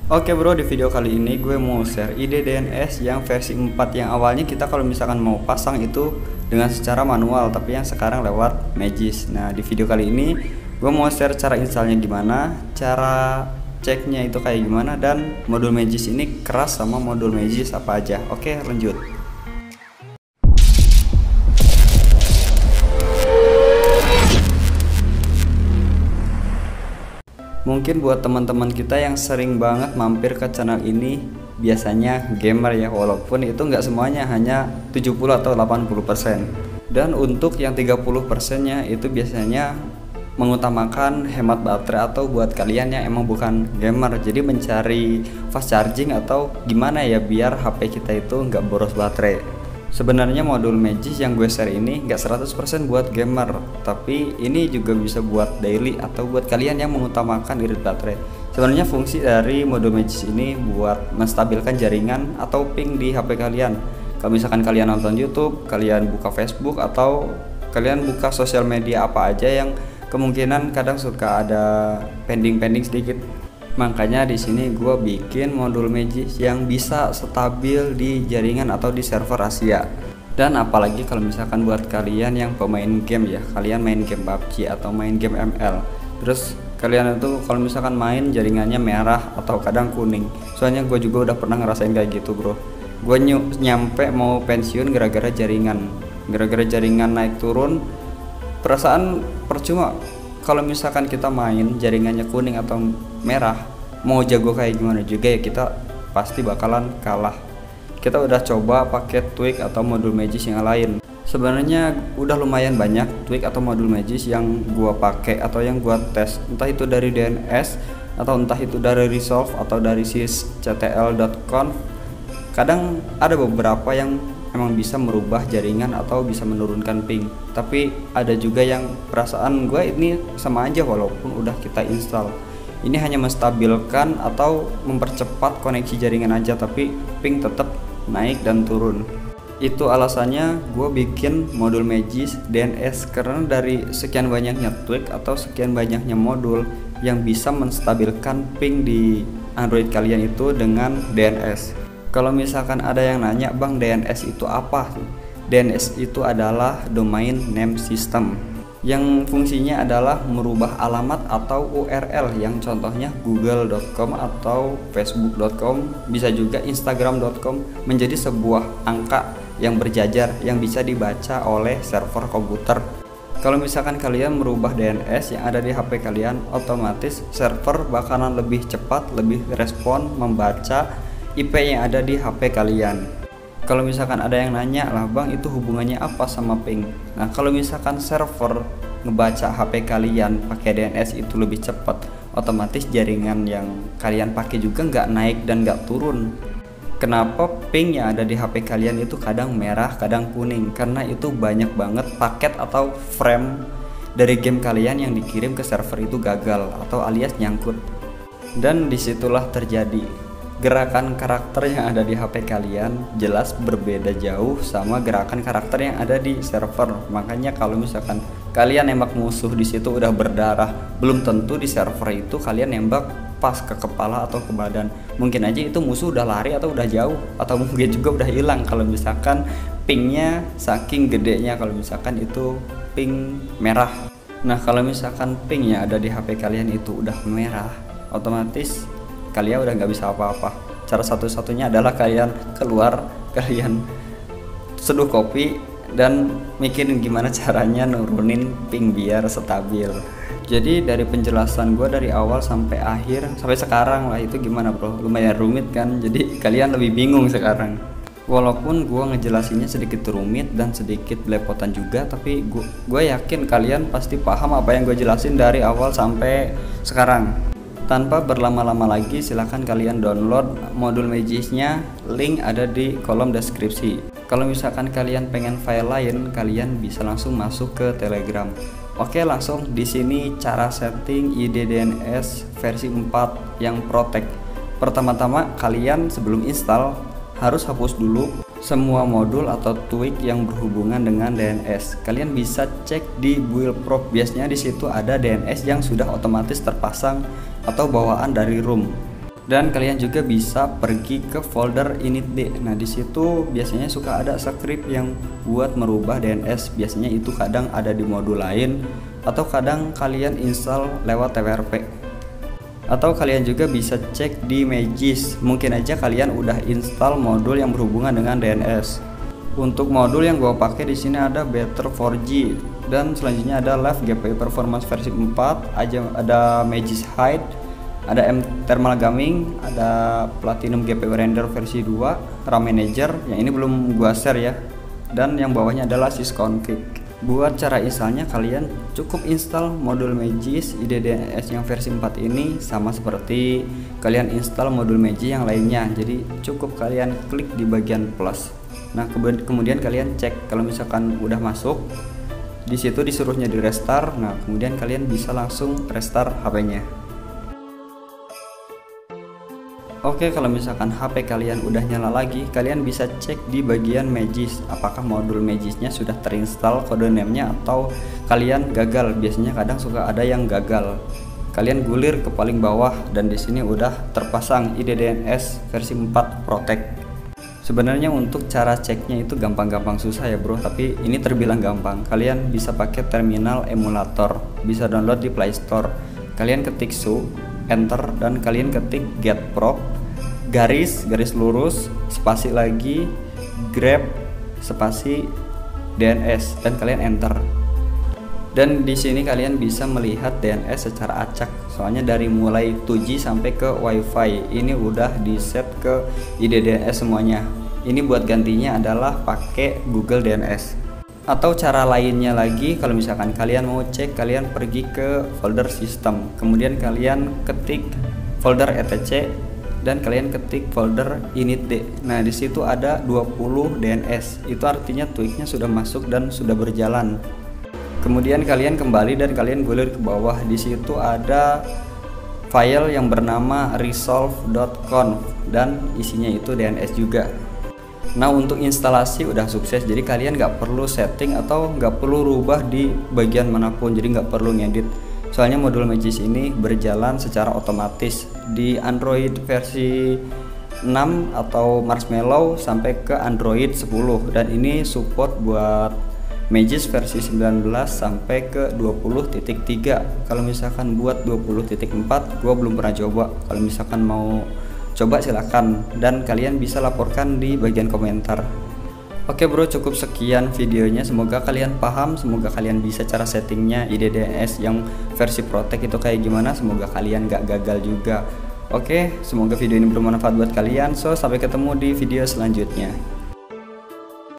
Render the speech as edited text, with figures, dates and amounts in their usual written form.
Oke bro, di video kali ini gue mau share ide DNS yang versi 4 yang awalnya kita kalau misalkan mau pasang itu dengan secara manual, tapi yang sekarang lewat Magisk. Nah, di video kali ini gue mau share cara installnya gimana, cara ceknya itu kayak gimana, dan modul Magisk ini keras sama modul Magisk apa aja. Oke, lanjut. Mungkin buat teman-teman kita yang sering banget mampir ke channel ini biasanya gamer ya, walaupun itu nggak semuanya, hanya 70 atau 80%. Dan untuk yang 30% nya itu biasanya mengutamakan hemat baterai, atau buat kalian yang emang bukan gamer, jadi mencari fast charging atau gimana ya biar HP kita itu nggak boros baterai. Sebenarnya modul Magisk yang gue share ini nggak 100% buat gamer, tapi ini juga bisa buat daily atau buat kalian yang mengutamakan irit baterai. Sebenarnya fungsi dari modul Magisk ini buat menstabilkan jaringan atau ping di HP kalian. Kalau misalkan kalian nonton YouTube, kalian buka Facebook, atau kalian buka sosial media apa aja yang kemungkinan kadang suka ada pending sedikit. Makanya di sini gue bikin modul Magisk yang bisa stabil di jaringan atau di server Asia. Dan apalagi kalau misalkan buat kalian yang pemain game ya, kalian main game PUBG atau main game ML, terus kalian itu kalau misalkan main jaringannya merah atau kadang kuning. Soalnya gue juga udah pernah ngerasain kayak gitu bro. Gue nyampe mau pensiun gara-gara jaringan naik turun. Perasaan percuma kalau misalkan kita main jaringannya kuning atau merah, mau jago kayak gimana juga ya kita pasti bakalan kalah. Kita udah coba pakai tweak atau modul Magisk yang lain. Sebenarnya udah lumayan banyak tweak atau modul Magisk yang gua pakai atau yang gua tes, entah itu dari DNS atau entah itu dari Resolve atau dari sysctl.conf. Kadang ada beberapa yang emang bisa merubah jaringan atau bisa menurunkan ping, tapi ada juga yang perasaan gue ini sama aja walaupun udah kita install. Ini hanya menstabilkan atau mempercepat koneksi jaringan aja, tapi ping tetap naik dan turun. Itu alasannya gue bikin modul Magisk DNS, karena dari sekian banyaknya tweak atau sekian banyaknya modul yang bisa menstabilkan ping di Android kalian itu dengan DNS. Kalau misalkan ada yang nanya, bang DNS itu apa? DNS itu adalah Domain Name System, yang fungsinya adalah merubah alamat atau URL yang contohnya google.com atau facebook.com, bisa juga instagram.com, menjadi sebuah angka yang berjajar yang bisa dibaca oleh server komputer. Kalau misalkan kalian merubah DNS yang ada di HP kalian, otomatis server bakalan lebih cepat, lebih respon membaca IP yang ada di HP kalian. Kalau misalkan ada yang nanya, lah bang itu hubungannya apa sama ping? Nah, kalau misalkan server ngebaca HP kalian pakai DNS itu lebih cepat, otomatis jaringan yang kalian pakai juga nggak naik dan nggak turun. Kenapa ping yang ada di HP kalian itu kadang merah, kadang kuning? Karena itu banyak banget paket atau frame dari game kalian yang dikirim ke server itu gagal atau alias nyangkut. Dan disitulah terjadi gerakan karakter yang ada di HP kalian jelas berbeda jauh sama gerakan karakter yang ada di server. Makanya kalau misalkan kalian nembak musuh di situ udah berdarah, belum tentu di server itu kalian nembak pas ke kepala atau ke badan. Mungkin aja itu musuh udah lari atau udah jauh, atau mungkin juga udah hilang kalau misalkan pingnya saking gedenya, kalau misalkan itu ping merah. Nah, kalau misalkan pingnya ada di HP kalian itu udah merah, otomatis kalian udah nggak bisa apa-apa. Cara satu-satunya adalah kalian keluar, kalian seduh kopi dan mikirin gimana caranya nurunin ping biar stabil. Jadi dari penjelasan gue dari awal sampai akhir sampai sekarang lah, itu gimana bro, lumayan rumit kan, jadi kalian lebih bingung sekarang. Walaupun gue ngejelasinnya sedikit rumit dan sedikit belepotan juga, tapi gue yakin kalian pasti paham apa yang gue jelasin dari awal sampai sekarang. Tanpa berlama-lama lagi, silahkan kalian download modul Magisknya, link ada di kolom deskripsi. Kalau misalkan kalian pengen file lain, kalian bisa langsung masuk ke Telegram. Oke, langsung di sini cara setting ID DNS versi 4 yang Protect. Pertama-tama kalian sebelum install harus hapus dulu semua modul atau tweak yang berhubungan dengan DNS. Kalian bisa cek di build prop, biasanya di situ ada DNS yang sudah otomatis terpasang atau bawaan dari ROM. Dan kalian juga bisa pergi ke folder initd. Nah, di situ biasanya suka ada script yang buat merubah DNS. Biasanya itu kadang ada di modul lain atau kadang kalian install lewat TWRP. Atau kalian juga bisa cek di Magis. Mungkin aja kalian udah install modul yang berhubungan dengan DNS. Untuk modul yang gue pakai di sini ada Better 4G dan selanjutnya ada Live GPU Performance versi 4, ada Magis Hide, ada Thermal Gaming, ada Platinum GPU Render versi 2, RAM Manager, yang ini belum gua share ya. Dan yang bawahnya adalah sysconfig. Buat cara installnya kalian cukup install modul Magis IDDNS yang versi 4 ini sama seperti kalian install modul Magis yang lainnya. Jadi cukup kalian klik di bagian plus. Nah, kemudian kalian cek kalau misalkan udah masuk. Di situ disuruhnya di restart. Nah, kemudian kalian bisa langsung restart HP-nya. Oke, kalau misalkan HP kalian udah nyala lagi, kalian bisa cek di bagian Magis apakah modul Magisnya sudah terinstall kode name-nya atau kalian gagal. Biasanya kadang suka ada yang gagal. Kalian gulir ke paling bawah dan di sini udah terpasang IDDNS versi 4 Protect. Sebenarnya untuk cara ceknya itu gampang-gampang susah ya bro, tapi ini terbilang gampang. Kalian bisa pakai terminal emulator, bisa download di Play Store. Kalian ketik su, enter, dan kalian ketik getprop garis lurus spasi lagi grep spasi DNS dan kalian enter. Dan di sini kalian bisa melihat DNS secara acak. Soalnya dari mulai 2G sampai ke WiFi ini udah di set ke IDDNS semuanya. Ini buat gantinya adalah pakai Google DNS. Atau cara lainnya lagi, kalau misalkan kalian mau cek, kalian pergi ke folder sistem, kemudian kalian ketik folder etc dan kalian ketik folder initd. Nah, di situ ada 20 DNS. Itu artinya tweaknya sudah masuk dan sudah berjalan. Kemudian kalian kembali dan kalian gulir ke bawah. Di situ ada file yang bernama resolve.conf dan isinya itu DNS juga. Nah, untuk instalasi udah sukses, jadi kalian nggak perlu setting atau nggak perlu rubah di bagian manapun, jadi nggak perlu ngedit. Soalnya modul Magis ini berjalan secara otomatis di Android versi 6 atau Marshmallow sampai ke Android 10, dan ini support buat Magis versi 19 sampai ke 20.3. Kalau misalkan buat 20.4 gua belum pernah coba. Kalau misalkan mau coba silakan dan kalian bisa laporkan di bagian komentar. Oke bro, cukup sekian videonya, semoga kalian paham, semoga kalian bisa cara settingnya IDDNS yang versi Protect itu kayak gimana, semoga kalian gak gagal juga. Oke, semoga video ini bermanfaat buat kalian. So, sampai ketemu di video selanjutnya.